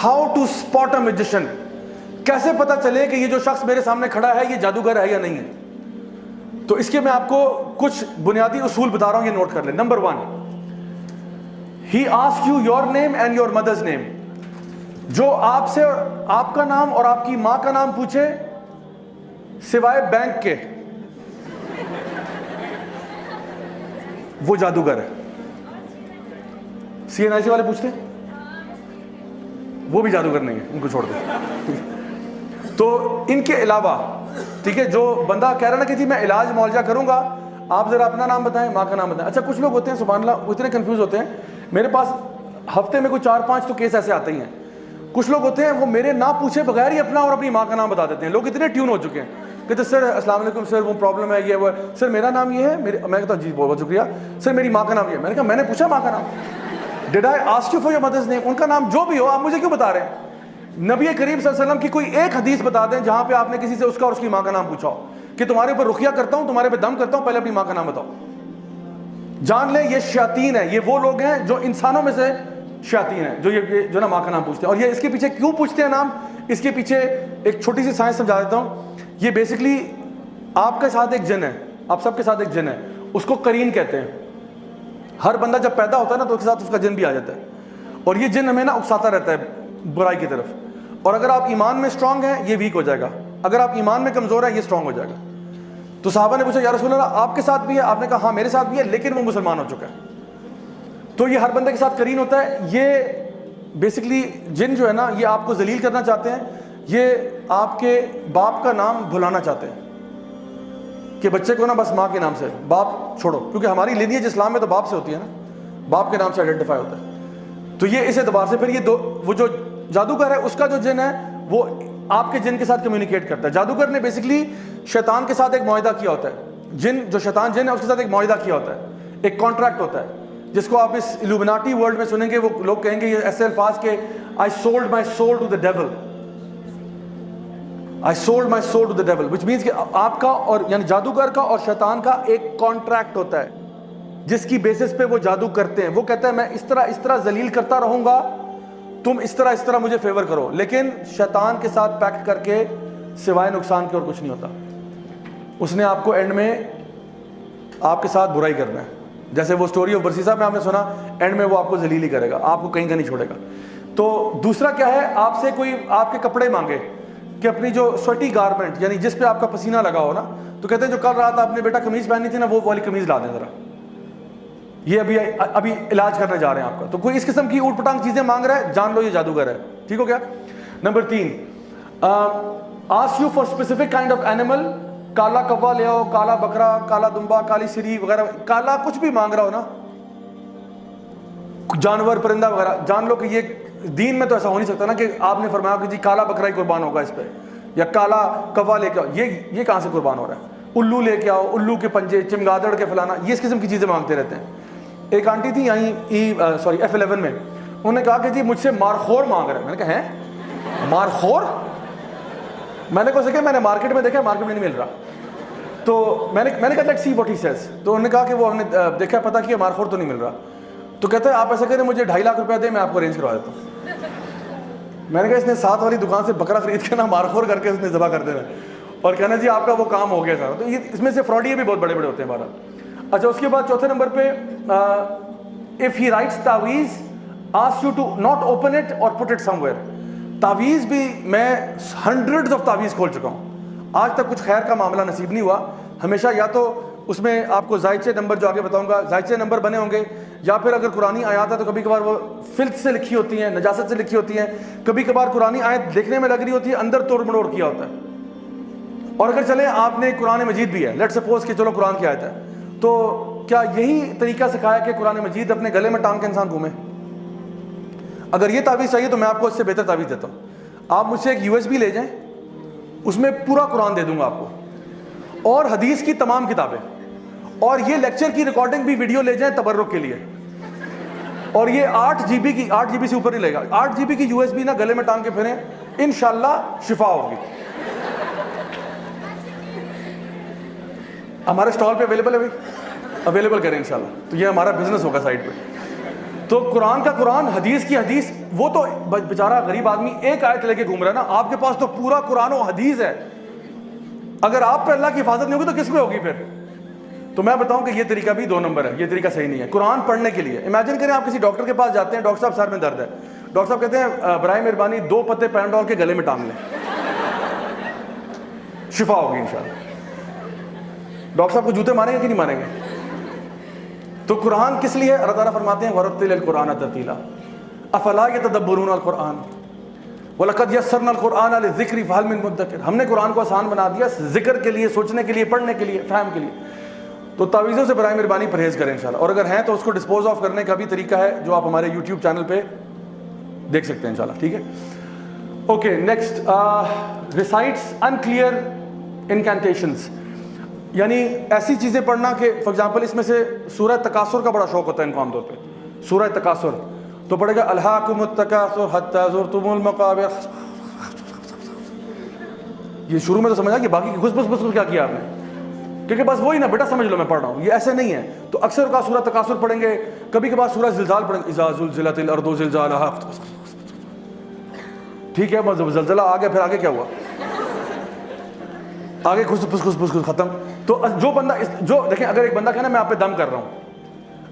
How to spot a magician. کیسے پتا چلے کہ یہ جو شخص میرے سامنے کھڑا ہے یہ جادوگر ہے یا نہیں ہے. تو اس کے میں آپ کو کچھ بنیادی اصول بتا رہا ہوں, یہ نوٹ کر لیں. Number 1, he ask you your name and your mother's name. جو آپ سے آپ کا نام اور آپ کی ماں کا نام پوچھے سوائے بینک کے, وہ جادوگر ہے. سی این آئی سی والے پوچھتے وہ بھی جادوگر نہیں ہے, ان کو چھوڑ دیں. تو ان کے علاوہ ٹھیک ہے, جو بندہ کہہ رہا نا کہ جی میں علاج معالجہ کروں گا, آپ ذرا اپنا نام بتائیں, ماں کا نام بتائیں. اچھا کچھ لوگ ہوتے ہیں سبحان اللہ وہ اتنے کنفیوز ہوتے ہیں, میرے پاس ہفتے میں کوئی 4-5 تو کیس ایسے آتے ہی ہیں. کچھ لوگ ہوتے ہیں وہ میرے نہ پوچھے بغیر ہی اپنا اور اپنی ماں کا نام بتا دیتے ہیں. لوگ اتنے ٹیون ہو چکے ہیں کہتے سر السلام علیکم سر وہ پرابلم ہے یہ وہ, سر میرا نام یہ ہے, میں کہتا ہوں جی بہت شکریہ سر میری ماں کا نام یہ ہے. میں نے کہا میں نے پوچھا ماں کا نام, did I ask you for your mother's name. ان کا نام جو بھی ہو آپ مجھے کیوں بتا رہے ہیں؟ نبی کریم صلی اللہ علیہ وسلم کی کوئی ایک حدیث بتا دیں جہاں پہ آپ نے کسی سے اس کا اور اس کی ماں کا نام پوچھا ہو کہ تمہارے اوپر رقیہ کرتا ہوں, تمہارے پہ دم کرتا ہوں, پہلے اپنی ماں کا نام بتاؤ. جان لیں یہ شیاطین ہیں, یہ وہ لوگ ہیں جو انسانوں میں سے شیاطین ہیں جو یہ جو نا ماں کا نام پوچھتے ہیں. اور یہ اس کے پیچھے کیوں پوچھتے ہیں نام, اس کے پیچھے ایک چھوٹی سی سائنس سمجھا دیتا ہوں. یہ بیسکلی آپ کے ساتھ ایک جن ہے, آپ سب کے ساتھ ایک جن ہے, اس کو قرین کہتے ہیں. ہر بندہ جب پیدا ہوتا ہے نا تو اس کے ساتھ اس کا جن بھی آ جاتا ہے, اور یہ جن ہمیں نا اکساتا رہتا ہے برائی کی طرف. اور اگر آپ ایمان میں اسٹرانگ ہیں یہ ویک ہو جائے گا, اگر آپ ایمان میں کمزور ہیں یہ اسٹرانگ ہو جائے گا. تو صحابہ نے پوچھا یا رسول اللہ آپ کے ساتھ بھی ہے؟ آپ نے کہا ہاں میرے ساتھ بھی ہے, لیکن وہ مسلمان ہو چکا ہے. تو یہ ہر بندے کے ساتھ قرین ہوتا ہے. یہ بیسکلی جن جو ہے نا یہ آپ کو ذلیل کرنا چاہتے ہیں, یہ آپ کے باپ کا نام بھلانا چاہتے ہیں کہ بچے کو نا بس ماں کے نام سے, باپ چھوڑو, کیونکہ ہماری لینیج اسلام میں تو باپ سے ہوتی ہے نا, باپ کے نام سے آئیڈینٹیفائی ہوتا ہے. تو یہ اس اعتبار سے پھر یہ وہ جو جادوگر ہے اس کا جو جن ہے وہ آپ کے جن کے ساتھ کمیونیکیٹ کرتا ہے. جادوگر نے بیسکلی شیطان کے ساتھ ایک معاہدہ کیا ہوتا ہے. جن جو شیطان جن ہے اس کے ساتھ ایک معاہدہ کیا ہوتا ہے, ایک کانٹریکٹ ہوتا ہے, جس کو آپ اس الومناٹی ورلڈ میں سنیں گے. وہ لوگ کہیں گے یہ ایسے الفاظ کہ I sold my soul to the devil, I sold my soul to the devil, which means کہ آپ کا اور یعنی جادوگر کا اور شیطان کا ایک کانٹریکٹ ہوتا ہے جس کی بیسس پہ وہ جادو کرتے ہیں. وہ کہتا ہے میں اس طرح ذلیل کرتا رہوں گا, تم اس طرح مجھے فیور کرو. لیکن شیطان کے ساتھ پیکٹ کر کے سوائے نقصان کے اور کچھ نہیں ہوتا. اس نے آپ کو اینڈ میں آپ کے ساتھ برائی کرنا ہے. جیسے وہ سٹوری آف برسیسا میں آپ نے سنا, اینڈ میں وہ آپ کو ذلیل ہی کرے گا, آپ کو کہیں کا نہیں چھوڑے گا. تو دوسرا کیا ہے, آپ سے کوئی آپ کے کپڑے مانگے کہ اپنی جو سویٹی گارمنٹ یعنی جس پہ آپ کا پسینہ لگا ہو نا, تو کہتے ہیں جو کل رات آپ نے بیٹا قمیض پہنی تھی نا وہ والی قمیض لا دیں ذرا, یہ ابھی علاج کرنے جا رہے ہیں آپ کا. تو کوئی اس قسم کی اوٹ پٹانگ چیزیں مانگ رہا ہے, جان لو یہ جادوگر ہے. ٹھیک ہو گیا. Number 3, ask you for specific kind of animal. کالا کوا لے آؤ, کالا بکرا, کالا دمبا, کالی سری وغیرہ, کالا کچھ بھی مانگ رہا ہو نا, جانور پرندہ وغیرہ, جان لو کہ یہ دین میں تو ایسا ہو نہیں سکتا نا کہ آپ نے فرمایا کہ جی کالا بکرا ہی قربان ہوگا اس پہ, یا کالا کوا لے کے آؤ. یہ کہاں سے قربان ہو رہا ہے؟ الو لے کے آؤ, الو کے پنجے, چمگادڑ کے فلانا, یہ اس قسم کی چیزیں مانگتے رہتے ہیں. ایک آنٹی تھی یہیں F11 میں, انہوں نے کہا کہ جی مجھ سے مارخور مانگ رہے ہیں. میں نے کہا ہیں مارخور؟ میں نے کہا سکے میں نے مارکیٹ میں دیکھا, مارکیٹ میں نہیں مل رہا. تو میں نے کہا let's see what he says. تو انہوں نے کہا کہ وہ ہم نے دیکھا پتا کیا مارخور تو نہیں مل رہا. تو کہتا ہے آپ ایسا کریں مجھے 2.5 لاکھ روپیہ دیں, میں آپ کو ارینج کروا دیتا ہوں. میں نے کہا اس نے ساتھ والی دکان سے بکرا خرید کے نا مارخور کر کے اس نے ذبح کر دینا اور کہنا جی آپ کا وہ کام ہو گیا سارا. تو یہ اس میں سے فراڈیے بھی بہت بڑے بڑے ہوتے ہیں ہمارا. اچھا اس کے بعد چوتھے نمبر پہ, if he writes تعویذ ask you to not open it or put it somewhere. تعویذ بھی میں ہنڈریڈز آف تعویذ کھول چکا ہوں, آج تک کچھ خیر کا معاملہ نصیب نہیں ہوا. ہمیشہ یا تو اس میں آپ کو زائچے نمبر جو آگے بتاؤں گا زائچے نمبر بنے ہوں گے, یا پھر اگر قرآنی آیات ہے تو کبھی کبھار وہ فلت سے لکھی ہوتی ہیں, نجاست سے لکھی ہوتی ہیں. کبھی کبھار قرآنی آیت دیکھنے میں لگ رہی ہوتی ہے, اندر توڑ مڑوڑ کیا ہوتا ہے. اور اگر چلیں آپ نے قرآن مجید بھی ہے, لیٹ سپوز کہ چلو قرآن کی آیت ہے, تو کیا یہی طریقہ سکھایا کہ قرآن مجید اپنے گلے میں ٹانگ کے انسان گھومے؟ اگر یہ تعویذ چاہیے تو میں آپ کو اس سے بہتر تعویذ دیتا ہوں. آپ مجھ سے ایک USB لے جائیں, اس میں پورا قرآن دے دوں گا آپ کو, اور حدیث کی تمام کتابیں, اور یہ لیکچر کی ریکارڈنگ بھی ویڈیو لے جائیں تبرک کے لیے, اور یہ 8 GB سے اوپر نہیں لے گا. 8 GB کی USB نا گلے میں ٹانگ کے پھریں, انشاءاللہ شفا ہوگی. ہمارے اسٹال پہ اویلیبل ہے بھائی, اویلیبل کریں انشاءاللہ. تو یہ ہمارا بزنس ہوگا سائٹ پہ. تو قرآن کا قرآن، حدیث کی حدیث. وہ تو بیچارہ غریب آدمی ایک آیت لے کے گھوم رہا ہے نا, آپ کے پاس تو پورا قرآن و حدیث ہے. اگر آپ پہ اللہ کی حفاظت نہیں ہوگی تو کس پہ ہوگی پھر؟ تو میں بتاؤں کہ یہ طریقہ بھی 2 نمبر ہے, یہ طریقہ صحیح نہیں ہے. قرآن پڑھنے کے لیے امیجن کریں آپ کسی ڈاکٹر کے پاس جاتے ہیں, ڈاکٹر صاحب سر میں درد ہے, ڈاکٹر صاحب کہتے ہیں برائے مہربانی 2 پتے پیناڈول کے گلے میں ٹانگ لیں, شفا ہوگی انشاءاللہ. ڈاکٹر صاحب کو جوتے ماریں گے کہ نہیں ماریں گے؟ تو قرآن کس لیے؟ اللہ تعالیٰ فرماتے ہیں وَرَتِّلِ الْقُرْآنَ تَرْتِيلًا أَفَلَا يَتَدَبَّرُونَ الْقُرْآنَ وَلَقَدْ يَسَّرْنَا الْقُرْآنَ لِلذِّكْرِ فَهَلْ مِن مُدَّكِرٍ. ہم نے قرآن کو آسان بنا دیا ذکر کے لیے, سوچنے کے لیے, پڑھنے کے لیے, فہم کے لیے. تو تعویذوں سے برائے مہربانی پرہیز کریں انشاءاللہ, اور اگر ہیں تو اس کو ڈسپوز آف کرنے کا بھی طریقہ ہے جو آپ ہمارے یوٹیوب چینل پہ دیکھ سکتے ہیں انشاءاللہ. ٹھیک ہے, اوکے. نیکسٹ, ریسائٹس انکلیئر انکینٹیشنس, یعنی ایسی چیزیں پڑھنا کہ فار ایگزامپل اس میں سے سورہ تکاثر کا بڑا شوق ہوتا ہے ان کو عام طور پہ. سورہ تکاثر تو پڑھے گا الہاکم التکاثر حتی زرتم المقابر. یہ شروع میں تو سمجھا کہ باقی گھس بس کیا کیا آپ نے, کیونکہ بس وہی نا بیٹا سمجھ لو میں پڑھ رہا ہوں, یہ ایسے نہیں ہے. تو اکثر کا سورہ تکاثر پڑھیں گے, کبھی کبھار سورہ زلزال پڑھیں گے, اذا زلزلت الارض زلزالہا. ٹھیک ہے, بس زلزلہ آ گیا, پھر آگے کیا ہوا؟ آگے گھس پھس ختم. تو جو بندہ جو دیکھیں, اگر ایک بندہ کہنا میں آپ پہ دم کر رہا ہوں,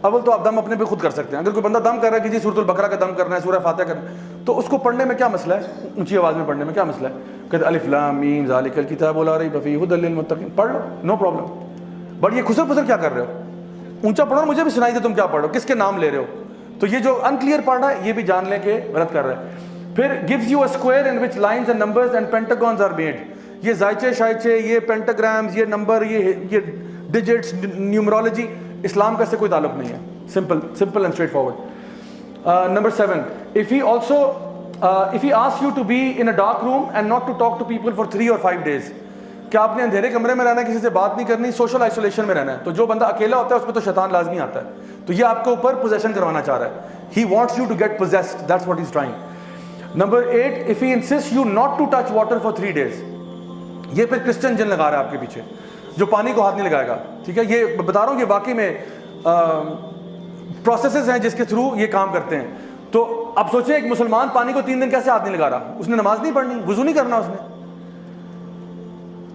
اول تو آپ دم اپنے پہ خود کر سکتے ہیں. اگر کوئی بندہ دم کر رہا ہے کہ جی سورۃ البقرہ کا دم کرنا ہے, سورہ فاتحہ کرنا ہے, تو اس کو پڑھنے میں کیا مسئلہ ہے؟ اونچی آواز میں پڑھنے میں کیا مسئلہ ہے؟ کہتے الف لام میم ذالک الکتاب لا ریب فیہ ھدی للمتقین, پڑھ لو, نو پرابلم. بٹ یہ خسر پسر کیا کر رہے ہو؟ اونچا پڑھو, مجھے بھی سنائی دے تم کیا پڑھ رہے ہو, کس کے نام لے رہے ہو. تو یہ جو انکلیئر پڑھ رہا ہے یہ بھی جان لیں کہ غلط کر رہا ہے. پھر gives you a square in which lines and numbers and pentagons are made. یہ زائچے شائچے, یہ پینٹاگرامز, یہ نمبر, یہ ڈیجٹس, نیومرولوجی, اسلام کا اس سے کوئی تعلق نہیں ہے. simple and straightforward. Number 7, if he asks you to be in a dark room and not to talk to people for 3 or 5 days, کہ آپ نے اندھیرے کمرے میں رہنا ہے, کسی سے بات نہیں کرنی, سوشل آئسولیشن میں رہنا ہے. تو جو بندہ اکیلا ہوتا ہے اس پہ تو شیطان لازمی آتا ہے. تو یہ آپ کے اوپر پوزیشن کروانا چاہ رہا ہے. He wants you to get possessed, that's what he's trying. Number 8, if he insists you not to touch water for 3 days, یہ پھر کرسچن جن لگا رہا ہے آپ کے پیچھے, جو پانی کو ہاتھ نہیں لگائے گا. ٹھیک ہے, یہ بتا رہا ہوں کہ واقعی میں پروسیسز ہیں جس کے تھرو یہ کام کرتے ہیں. تو اب سوچیں ایک مسلمان پانی کو 3 دن کیسے ہاتھ نہیں لگا رہا؟ اس نے نماز نہیں پڑھنی, وضو نہیں کرنا اس نے.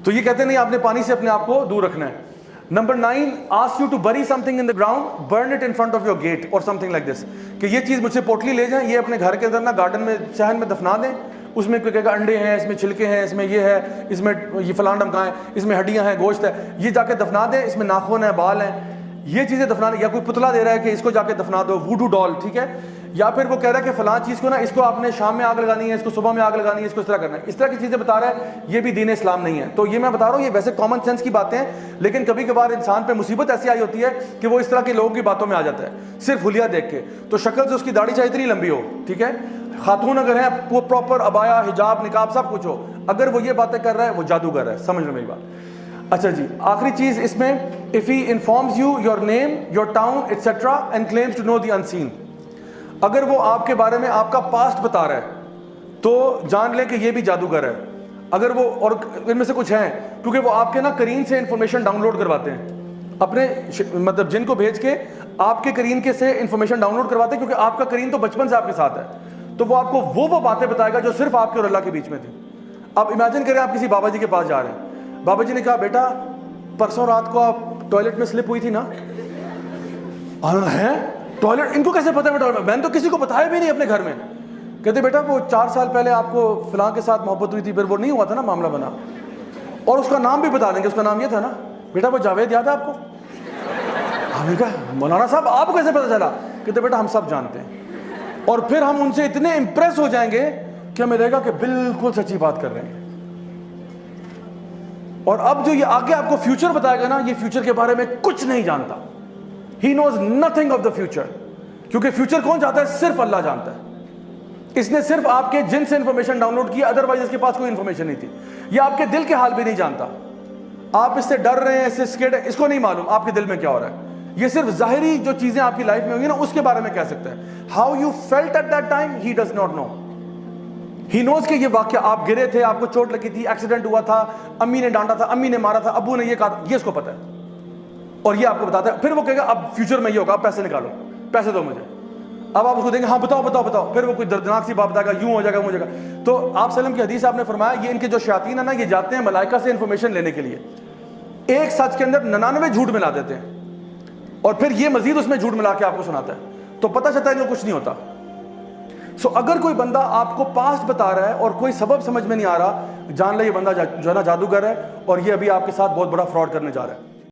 تو یہ کہتے ہیں نہیں, آپ نے پانی سے اپنے آپ کو دور رکھنا ہے. Number 9, ask you to bury something in the ground, burn it in front of your gate or something like this. کہ یہ چیز مجھ سے پوٹلی لے جائیں, یہ اپنے گھر کے اندر نا گارڈن میں صحن میں دفنا دیں. اس میں کوئی کہے گا انڈے ہیں, اس میں چھلکے ہیں, اس میں یہ ہے, اس میں یہ فلان ڈمکائیں, اس میں ہڈیاں ہیں, گوشت ہے, یہ جا کے دفنا دیں. اس میں ناخن ہے, بال ہیں, یہ چیزیں دفنا دیں. یا کوئی پتلا دے رہا ہے کہ اس کو جا کے دفنا دو, ووڈو ڈال. ٹھیک ہے, یا پھر وہ کہہ رہا ہے کہ فلاں چیز کو نا اس کو آپ نے شام میں آگ لگانی ہے, اس کو صبح میں آگ لگانی ہے, اس کو اس طرح کرنا ہے. اس طرح کی چیزیں بتا رہا ہے, یہ بھی دین اسلام نہیں ہے. تو یہ میں بتا رہا ہوں یہ ویسے کامن سینس کی باتیں ہیں, لیکن کبھی کبھار انسان پہ مصیبت ایسی آئی ہوتی ہے کہ وہ اس طرح کے لوگوں کی باتوں میں آ جاتا ہے صرف حلیہ دیکھ کے. تو شکل سے اس کی داڑھی چاہے اتنی لمبی ہو, ٹھیک ہے, خاتون اگر ہیں وہ پراپر ابایا, حجاب, نقاب سب کچھ ہو, اگر وہ یہ باتیں کر رہا ہے وہ جادوگر ہے. سمجھ لو میری بات. اچھا جی, آخری چیز اس میں, if he informs you your name, your town, etc. and claims to know the unseen. اگر وہ آپ کے بارے میں آپ کا پاسٹ بتا رہا ہے تو جان لیں کہ یہ بھی جادوگر ہے. اگر وہ, اور ان میں سے کچھ ہیں کیونکہ وہ آپ کے نا کرین سے انفارمیشن ڈاؤن لوڈ کرواتے ہیں, اپنے مطلب جن کو بھیج کے آپ کے کرین کے سے انفارمیشن ڈاؤن لوڈ کرواتے ہیں, کیونکہ آپ کا کرین تو بچپن سے آپ کے ساتھ ہے. تو وہ آپ کو وہ باتیں بتائے گا جو صرف آپ کے اور اللہ کے بیچ میں تھی. اب امیجن کریں آپ کسی بابا جی کے پاس جا رہے ہیں, بابا جی نے کہا بیٹا پرسوں رات کو آپ ٹوائلٹ میں سلپ ہوئی تھی نا. ہے ٹوائلٹ, ان کو کیسے پتا ہے؟ میں نے تو کسی کو بتایا بھی نہیں اپنے گھر میں. کہتے بیٹا وہ 4 سال پہلے آپ کو فلاں کے ساتھ محبت ہوئی تھی, پھر وہ نہیں ہوا تھا نا, معاملہ بنا. اور اس کا نام بھی بتا دیں گے, اس کا نام یہ تھا نا, بیٹا وہ جاوید یاد ہے آپ کو؟ ہم نے کہا مولانا صاحب آپ کو کیسے پتا چلا؟ کہتے بیٹا ہم سب جانتے ہیں. اور پھر ہم ان سے اتنے امپریس ہو جائیں گے کہ ہمیں لگے گا کہ بالکل سچی بات کر رہے ہیں. اور اب جو یہ آگے آپ کو فیوچر بتائے گا نا, یہ فیوچر کے بارے میں کچھ نہیں جانتا. He knows nothing of the future. کیونکہ فیوچر کون جانتا ہے؟ صرف اللہ جانتا ہے. اس نے صرف آپ کے جن سے انفارمیشن ڈاؤن لوڈ کی, ادروائز اس کے پاس کوئی انفارمیشن نہیں تھی. یہ آپ کے دل کے حال بھی نہیں جانتا. آپ اس سے ڈر رہے ہیں, اس سے اسکیڈ ہے, اس کو نہیں معلوم آپ کے دل میں کیا ہو رہا ہے. یہ صرف ظاہری جو چیزیں آپ کی لائف میں ہوئی نا اس کے بارے میں کہہ سکتا ہے. How you felt at that time, he does not know. He knows کہ یہ واقعہ آپ گرے تھے, آپ کو چوٹ لگی تھی, ایکسیڈنٹ ہوا تھا, امی نے ڈانٹا تھا, امی نے مارا تھا, ابو نے یہ کہا تھا, یہ اس کو پتا ہے. اور یہ آپ کو بتاتا ہے. پھر وہ کہے گا اب فیوچر میں یہ ہوگا, اب پیسے نکالو, پیسے دو مجھے. اب آپ اس کو دیں گے ہاں بتاؤ بتاؤ بتاؤ, پھر وہ کوئی دردناک سی بات بتائے گا, یوں ہو جائے گا, وہ ہو جائے گا. تو آپ وسلم کی حدیث آپ نے فرمایا یہ ان کے جو شیاطین ہیں نا, یہ جاتے ہیں ملائکہ سے انفارمیشن لینے کے لیے, ایک سچ کے اندر 99 جھوٹ ملا دیتے ہیں, اور پھر یہ مزید اس میں جھوٹ ملا کے آپ کو سناتا ہے, تو پتہ چلتا ہے جو کچھ نہیں ہوتا. سو اگر کوئی بندہ آپ کو پاسٹ بتا رہا ہے اور کوئی سبب سمجھ میں نہیں آ رہا, جان لے یہ بندہ جو ہے نا جادوگر ہے, اور یہ ابھی آپ کے ساتھ بہت بڑا فراڈ کرنے جا رہا ہے.